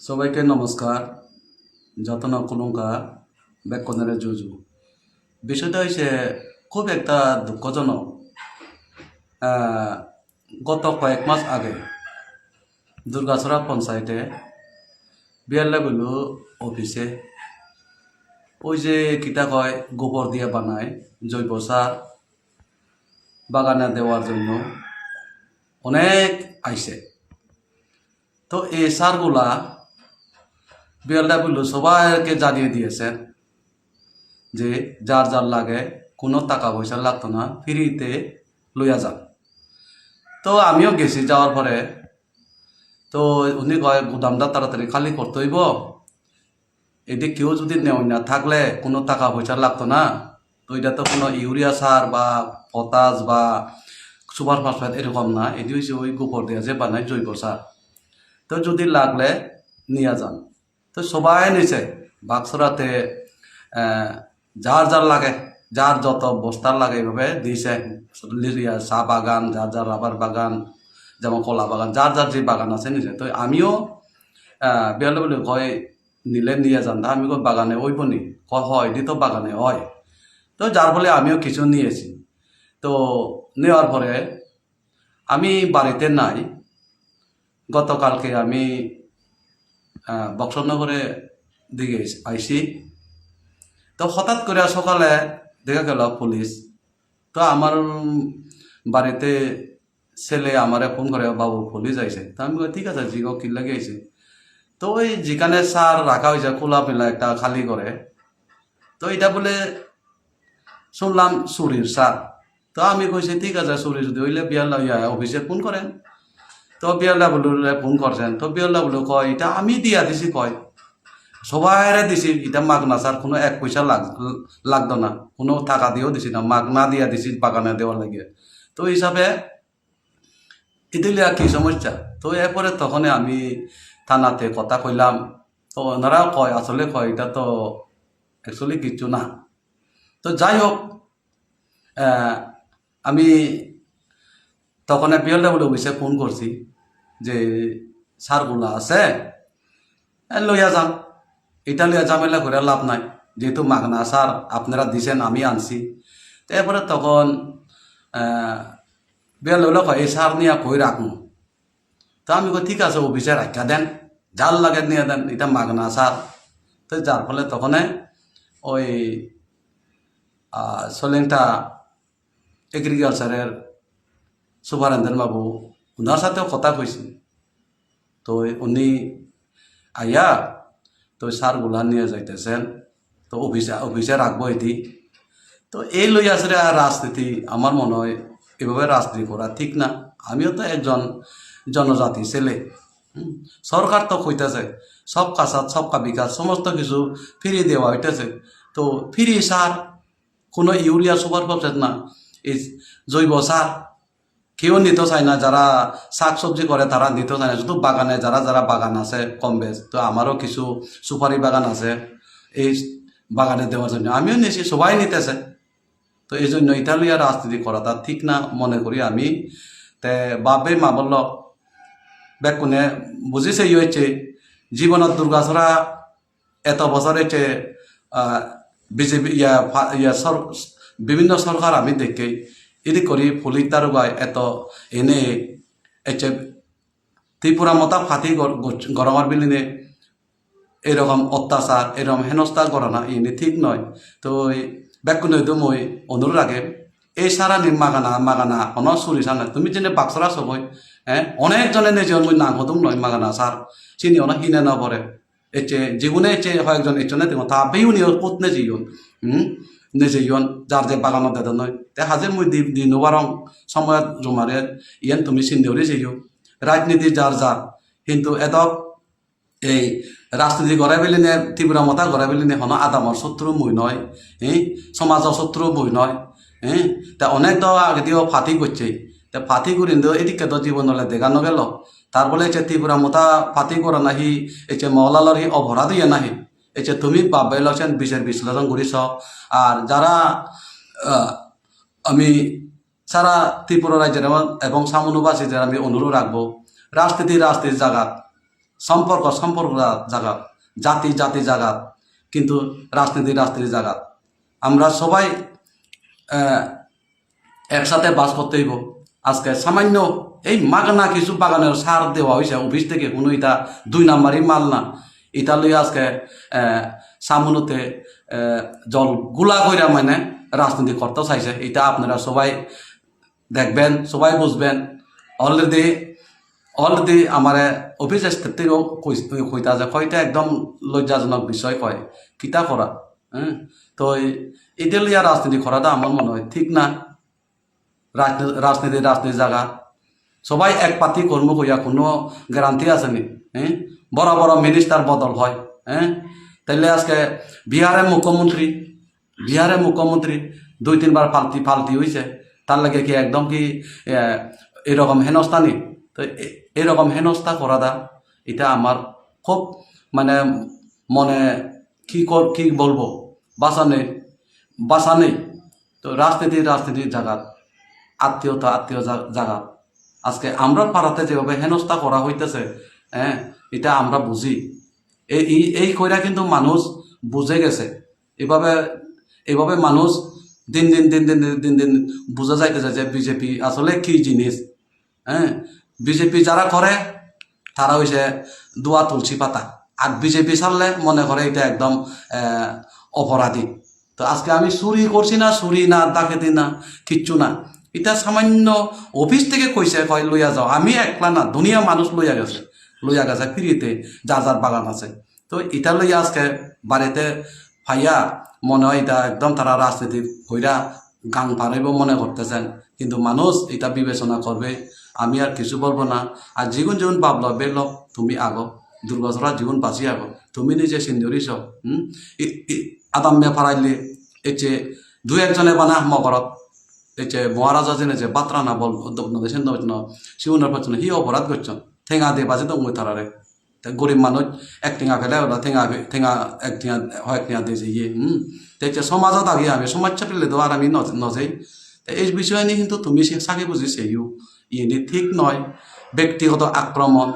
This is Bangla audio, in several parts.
সবাইকে নমস্কার। যতন কুলুঙ্কা বেকনের জুজু বিষয়টা হয়েছে খুব একটা দুঃখজনক। গত কয়েক মাস আগে দুর্গাছড়া পঞ্চায়েতে বিএলডব্লিউ অফিসে ওই যে কিতা কয় গোবর দিয়ে বানায় জৈব সার বাগানে দেওয়ার জন্য অনেক আইছে। তো এই সারগুলা বিএলডব্লিউ সবাইকে জানিয়ে দিয়েছেন যে যার যার লাগে কোনো টাকা পয়সা লাগতো না, ফ্রিতে লইয়া যান। তো আমিও গেছি, যাওয়ার পরে তো উনি কয় গুদামটা তাড়াতাড়ি খালি করতে হইব, এদিকে কেউ যদি নেওয়া না থাকলে কোনো টাকা পয়সা লাগতো না। তো এটা তো কোনো ইউরিয়া সার বা পটাশ বা সুপার ফসফেট এরকম না, এটি হচ্ছে ওই গোবর দিয়ে যে বানায় জৈব সার। তো যদি লাগলে নিয়ে যান। তো সবাই নিছে বাক্সরাতে যার যার লাগে, যার যত বস্তার লাগে এইভাবে দিয়েছে। চা বাগান, যার যার রাবার বাগান, যেমন কলা বাগান, যার যার যে বাগান আছে নিছে। তো আমিও বেলে বলে কয় নিলে নিয়ে যান। আমি কই বাগানে ওইব নি? হয় এটি তো বাগানে হয়। তো যার ফলে আমিও কিছু নিয়েছি। তো নেওয়ার পরে আমি বাড়িতে নাই। গতকালকে আমি বক্সনগরে দিকে আইসি। তো হঠাৎ করে সকালে দেখা গেল পুলিশ। তো আমার বাড়িতে ছেলে আমারে ফোন করে, বাবু পুলিশ আইছে। তো আমি ঠিক আছে, জিগো কি লাগে আইছে। তো ওই যেখানে সার রাখা হয়েছে খোলা মেলা একটা খালি করে, তো এটা বলে শুনলাম চুরির সার। তো আমি কইছি ঠিক আছে, চুরি যদি হইলে বিয়াল্লা অফিসে ফোন করেন। তো বিয়াল্লা বলুরে ফোন করছেন। তো বিয়াল্লা বলু কয় এটা আমি দিয়া দিছি, কয় সবাইরে দিছি, এটা মাগনা সার, কোনো এক পয়সা লাগতো না, কোনো টাকা দিয়েও দিছি না, মাগনা দিয়া দিছি বাগানে দেওয়ার লাগে। তো হিসাবে ইদিলে কি সমস্যা। তো এরপরে তখন আমি থানাতে কথা কইলাম। তো ওনারাও কয় আসলে কয় এটা তো অ্যাকচুয়ালি কিচ্ছু না। তো যাই হোক, আমি তখন বিএলডব্লিউ অফিসে ফোন করছি যে সারগুলা আছে লইয়া যান, এটা লইয়া ঝামেলা করে লাভ নাই, যেহেতু মাগনা সার আপনারা দিছেন, আমি আনছি। এরপরে তখন বিএলডব্লিউ কয় এই সার নিয়ে কই রাখবো। তো আমি কই ঠিক আছে, অফিসে রাখা দেন, যার লাগে নিয়ে দেন, এটা মাগনা সার। তো যার ফলে তখন ওই সলেংটা এগ্রিকালচারের সুপারিনটেন্ডেন্ট বাবু, ওনার সাথেও কথা কইছি। তো উনি আইয়া তো সারগুলা নিয়ে যাইতেছেন। তো অফিসে রাখবো এটি। তো এই লই আসলে রাজনীতি, আমার মনে হয় এভাবে রাজনীতি করা ঠিক না। আমিও তো একজন জনজাতি ছেলে। সরকার তো কইতেছে সব কাজ সব বিকাশ, সমস্ত কিছু ফিরিয়ে দেওয়া হইতেছে। তো ফিরি সার, কোনো ইউরিয়া সুপার ফসফেট না, এই জৈব সার কেউ নিতে চায় না। যারা শাক সবজি করে তারা নিতে চায় না, শুধু বাগানে যারা যারা বাগান আছে কম বেশ। তো আমারও কিছু সুপারি বাগান আছে, এই বাগানে দেওয়ার জন্য আমিও নিয়েছি, সবাই নিতেছে। তো এই জন্য ইতালিয়া রাজনীতি করাটা ঠিক না মনে করি আমি। তে বাপে মা বলল বেকুনে বুঝিছে ই হয়েছে জীবনত দুর্গাছড়া এত বছর হয়েছে বিজেপি বিভিন্ন সরকার আমি দেখি এদি করি পুলিশ দারোগায় এত এনে এসে ত্রিপুরা মতা ফাতি গরমের বিলিনে এরকম অত্যাচার এরকম হেনস্থা করা না, এনে ঠিক নয়। তো বেকুনে তো মই অনুরোধ রাখে এই সারা নি মাগানা অন চুরি সার নয়। তুমি যেন বাক্সরা সবই অনেকজনে নিজে মই নাম হতুম নয় মাগানা সার চিনি অনেক হিনে না পরে এচে যেগুনে এচে কয়েকজন এচনে দেখো তাবেও নিয়ে কোতনে যেইন নিজে ইয়ন যার যে বাগানত দেদ নয়। তে হাজে মই দিনু বারং সময়ত জমারে ইয়ান তুমি চিন্দেউরে যেইও রাজনীতি যার যার, কিন্তু এদক এই রাজনীতি গড়াই পেলি নে ত্রিপুরা মতা গড়াই পেলি নে হন আদামর শত্রু মই নয়, সমাজের শত্রু মই নয়। তা অনেক তো আগে দিয়েও ফাতি করছে। তা ফাতি করি এদিকে তো জীবন হলে দেখানো গেল। তার বলে এসে ত্রিপুরা মতা ফাতি করা নাহি, এসে মহলালর হি অপরাধ ইয়ে নাহি, এসে তুমি বাবাই লছেন বিচার বিশ্লেষণ করিস। আর যারা আমি সারা ত্রিপুরা রাজ্যের এবং সামনুবাসীদের আমি অনুরোধ রাখবো রাজনীতির জায়গা সম্পর্ক জায়গা, জাতি জায়গা, কিন্তু রাজনীতির জায়গা। আমরা সবাই একসাথে বাস করতে হইব। আজকে সামান্য এই মাগনা কিছু বাগানের সার দেওয়া হয়েছে অফিস থেকে, কোনো এটা 2 নাম্বারই মাল না। এটা লইয়া আজকে সামনতে জল গুলা কইরা মানে রাজনীতি করতে চাইছে। এটা আপনারা সবাই দেখবেন, সবাই বুঝবেন। অলরেডি আমার অফিস থেকেও কইতা যে কয়টা একদম লজ্জাজনক বিষয় কয় কিতা করা। তো এটা লইয়া রাজনীতি করাটা আমার মনে হয় ঠিক না। রাজনীতির জায়গা সবাই এক পাতি কর্ম কইয়া কোনো গ্যারান্টি আছে নি? বড় বড় মিনিস্টার বদল হয়। তাইলে আজকে বিহারের মুখ্যমন্ত্রী 2-3 বার ফালতি হয়েছে, তার লাগে কি একদম কি এরকম হেনস্থা নি? তো এরকম হেনস্থা করাটা এটা আমার খুব মানে মনে কি বলবো, বাসা নেই। তো রাজনীতির জায়গা, আত্মীয় জায়গা আজকে আমরা পাড়াতে যেভাবে হেনস্থা করা হইতেছে, এটা আমরা বুঝি। এই কইরা কিন্তু মানুষ বুঝে গেছে। এভাবে মানুষ দিন দিন বুঝা যাইতেছে যে বিজেপি আসলে কি জিনিস। বিজেপি যারা করে তারা হইছে দোয়া তুলসী পাতা, আর বিজেপি ছাড়লে মনে করে এটা একদম অপরাধী। তো আজকে আমি চুরি না ডাকাতি না কিচ্ছু না, এটা সামান্য অফিস থেকে কইছে কয় লইয়া যাও। আমি একলা না, দুনিয়া মানুষ লইয়া গেছে ফ্রিতে, যার বাগান আছে। তো এটা লইয়া আজকে বাড়িতে ভাইয়া মনে হয় এটা একদম তারা রাজনীতি কইরা গান পারাইব মনে করতেছেন, কিন্তু মানুষ এটা বিবেচনা করবে। আমি আর কিছু বলবো না। আর জীবন ভাবলো বেল তুমি আগো, দুর্বছরা জীবন বাঁচি আগো, তুমি নিজে সিন্দুরিস। আদাম্যে ফারাইলে এচে 2-1জনে বানা মগরত এচে মহারাজা জেনে যে বাত্রা না বল দেশেন শিবনের পছন্দ হি অপরাধ করছেন ঠেঙা দিয়ে বাজে দঙ্গ তারারে। গরিব মানুষ 1 ঠেঙা ফেলে ওরা ঠেঙা 1 ঠেঙা দিয়েছে দেখছে সমাজত আগে আমি সমাজ চাপিলে তো আর আমি নজেই। এই বিষয় নিয়ে কিন্তু তুমি সাকি বুঝিছে ইয়ে ঠিক নয়। ব্যক্তিগত আক্রমণ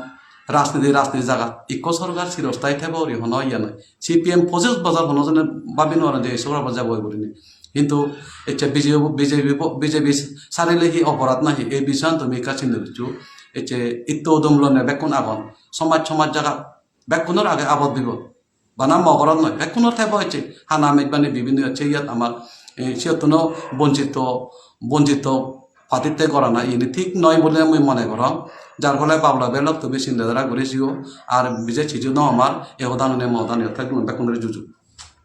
রাজনীতির জায়গা ইকো সরকার চিরস্থায়ী থাকবে হন ইয়া নয়। CPM 25 বছর হনজনে ভাবি নয় যে সরকার যাব করিনি, কিন্তু এটা বিজেপি সারিলে হি অপরাধ নাহি। এই বিষয় তুমি কাছে নিচ্ছু এতে ইত্য উদমলনে বেকুন আগন সমাজ জায়গা বেকুনের আগে আবদ্ধ দিব বানা মগরত নয়, বেকুনের থাকবে হচ্ছে হানা মেজবানি বিভিন্ন হচ্ছে ইয়াত আমার সেহেতু বঞ্চিত পাতিতে করা না ইনি ঠিক নয় বলে আমি মনে কর। যার ফলে পাবলা বেলক তুমি চিন্তাধারা করেছিও আর বিজয় চিজু ন আমার এহদান মহদান থাকবে বেকুনের জুজু।